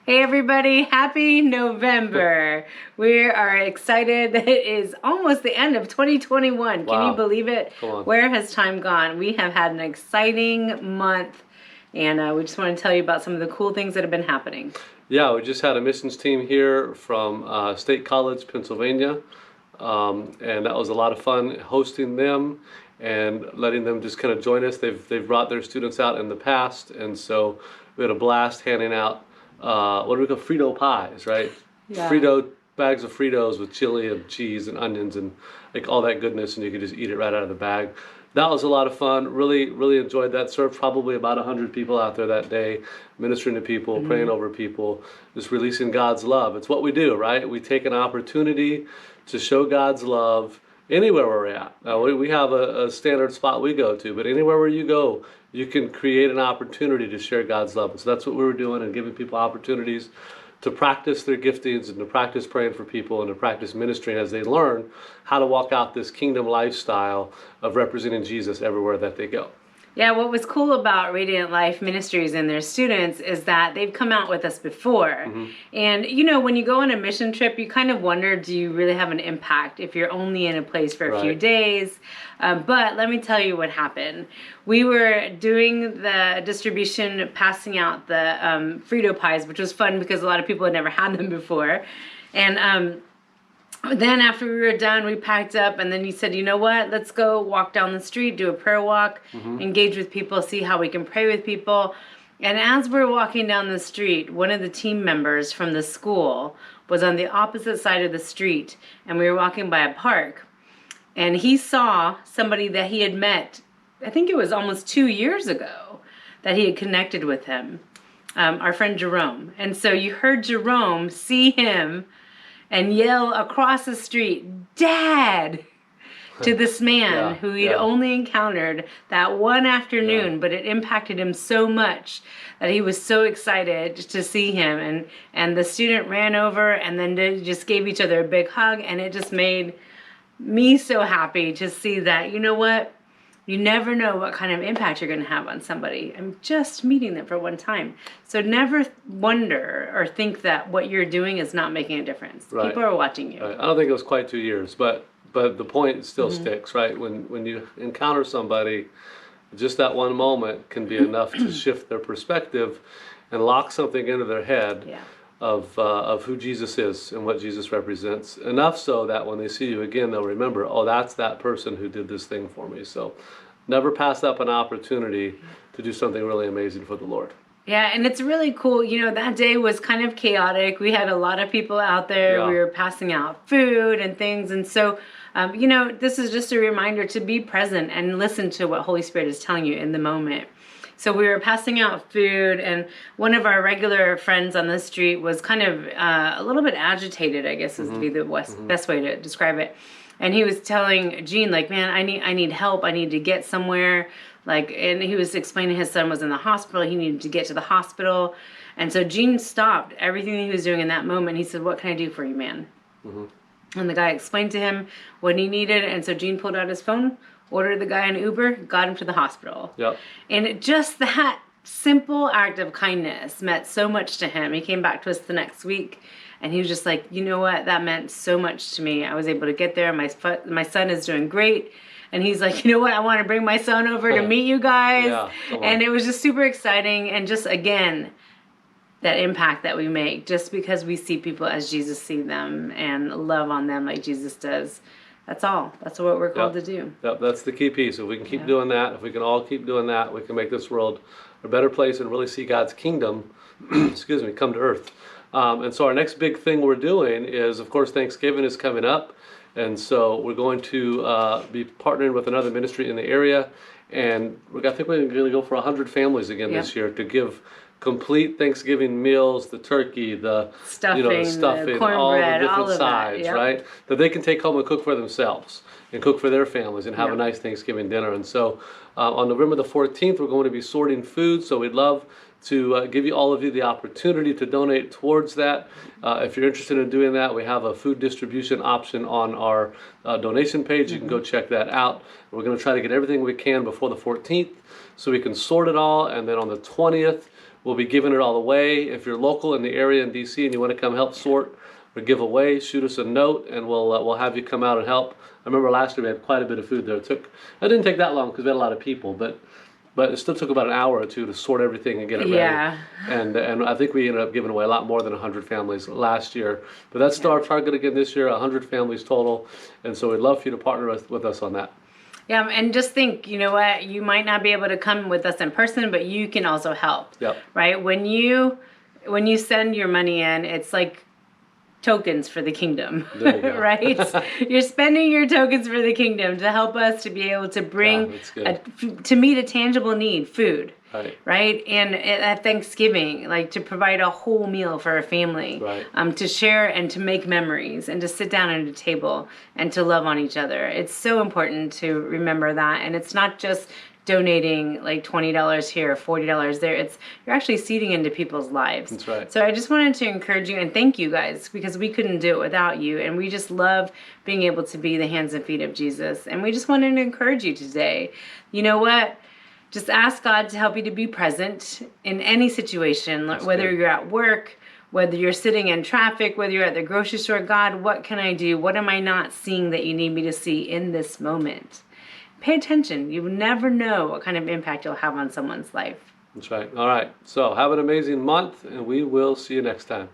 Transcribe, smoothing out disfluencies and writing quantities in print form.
Hey everybody, happy November. We are excited that it is almost the end of 2021. Can you Wow. believe it? Come on. Where has time gone? We have had an exciting month, and we just want to tell you about some of the cool things that have been happening. Yeah, we just had a missions team here from State College, Pennsylvania, and that was a lot of fun hosting them and letting them just kind of join us. They've brought their students out in the past, and so we had a blast handing out what do we call Frito pies, right? Yeah. Frito bags of Fritos with chili and cheese and onions and like all that goodness, and you could just eat it right out of the bag. That was a lot of fun. Really enjoyed that. Served probably about 100 people out there that day, ministering to people, praying over people, just releasing God's love. It's what we do, right? We take an opportunity to show God's love anywhere where we're at. Now, we have a standard spot we go to, but anywhere where you go, you can create an opportunity to share God's love. And so that's what we were doing, and giving people opportunities to practice their giftings and to practice praying for people and to practice ministering as they learn how to walk out this kingdom lifestyle of representing Jesus everywhere that they go. Yeah, what was cool about Radiant Life Ministries and their students is that they've come out with us before. And, you know, when you go on a mission trip, you kind of wonder, do you really have an impact if you're only in a place for a few Right. days? But let me tell you what happened. We were doing the distribution, passing out the Frito pies, which was fun because a lot of people had never had them before. And then after we were done, we packed up, and then you said, you know what, let's go walk down the street, do a prayer walk, engage with people, see how we can pray with people. And as we're walking down the street, one of the team members from the school was on the opposite side of the street, and we were walking by a park. And he saw somebody that he had met, I think it was almost 2 years ago, that he had connected with him, our friend Jerome. And so you heard Jerome see him and yell across the street, "Dad!" to this man who he'd only encountered that one afternoon, but it impacted him so much that he was so excited to see him. And the student ran over, and then they just gave each other a big hug, and it just made me so happy to see that, you know what? You never know what kind of impact you're going to have on somebody. I'm just meeting them for one time. So never wonder or think that what you're doing is not making a difference. Right. People are watching you. Right. I don't think it was quite 2 years, but the point still sticks, right? When you encounter somebody, just that one moment can be enough to shift their perspective and lock something into their head. Yeah. Of who Jesus is and what Jesus represents. Enough so that when they see you again, they'll remember, oh, that's that person who did this thing for me. So never pass up an opportunity to do something really amazing for the Lord. Yeah, and it's really cool. You know, that day was kind of chaotic. We had a lot of people out there. Yeah. We were passing out food and things. And so, you know, this is just a reminder to be present and listen to what Holy Spirit is telling you in the moment. So we were passing out food, and one of our regular friends on the street was kind of a little bit agitated, I guess is be the best way to describe it. And he was telling Gene, like, man, I need help. I need to get somewhere. Like, and he was explaining his son was in the hospital. He needed to get to the hospital. And so Gene stopped everything that he was doing in that moment. He said, "What can I do for you, man?" And the guy explained to him what he needed. And so Gene pulled out his phone, ordered the guy an Uber, got him to the hospital. Yep. And just that simple act of kindness meant so much to him. He came back to us the next week, and he was just like, you know what? That meant so much to me. I was able to get there. My son is doing great. And he's like, you know what? I want to bring my son over to meet you guys. Yeah, come on. And it was just super exciting. And just, again, that impact that we make just because we see people as Jesus sees them and love on them like Jesus does. That's all. That's what we're called to do. Yep, that's the key piece. If we can keep doing that, if we can all keep doing that, we can make this world a better place and really see God's kingdom, excuse me, come to earth. And so our next big thing we're doing is, of course, Thanksgiving is coming up. And so we're going to be partnering with another ministry in the area. And I think we're going to go for 100 families again this year to give complete Thanksgiving meals, the turkey, the Stuffing, stuffing, the all the cornbread, all different of that, sides, yep. right? That they can take home and cook for themselves and cook for their families and have a nice Thanksgiving dinner. And so on November the 14th, we're going to be sorting food. So we'd love to give all of you the opportunity to donate towards that. If you're interested in doing that, we have a food distribution option on our donation page. You can go check that out. We're going to try to get everything we can before the 14th so we can sort it all. And then on the 20th, We'll be giving it all away. If you're local in the area in DC and you want to come help sort or give away, shoot us a note and we'll have you come out and help. I remember last year we had quite a bit of food there. It didn't take that long because we had a lot of people, but it still took about an hour or two to sort everything and get it ready. Yeah. And I think we ended up giving away a lot more than 100 families last year. But that's our target again this year, 100 families total. And so we'd love for you to partner with us on that. Yeah, and just think, you know what, you might not be able to come with us in person, but you can also help. Yep. Right? When you send your money in, it's like tokens for the kingdom. There you go. Right? You're spending your tokens for the kingdom to help us to be able to bring to meet a tangible need, food. Right? And at Thanksgiving, like to provide a whole meal for a family, to share and to make memories and to sit down at a table and to love on each other. It's so important to remember that. And it's not just donating like $20 here, $40 there. You're actually seeding into people's lives. That's right. So I just wanted to encourage you and thank you guys because we couldn't do it without you. And we just love being able to be the hands and feet of Jesus. And we just wanted to encourage you today. You know what? Just ask God to help you to be present in any situation, whether you're at work, whether you're sitting in traffic, whether you're at the grocery store. God, what can I do? What am I not seeing that you need me to see in this moment? Pay attention. You never know what kind of impact you'll have on someone's life. That's right. All right. So have an amazing month, and we will see you next time.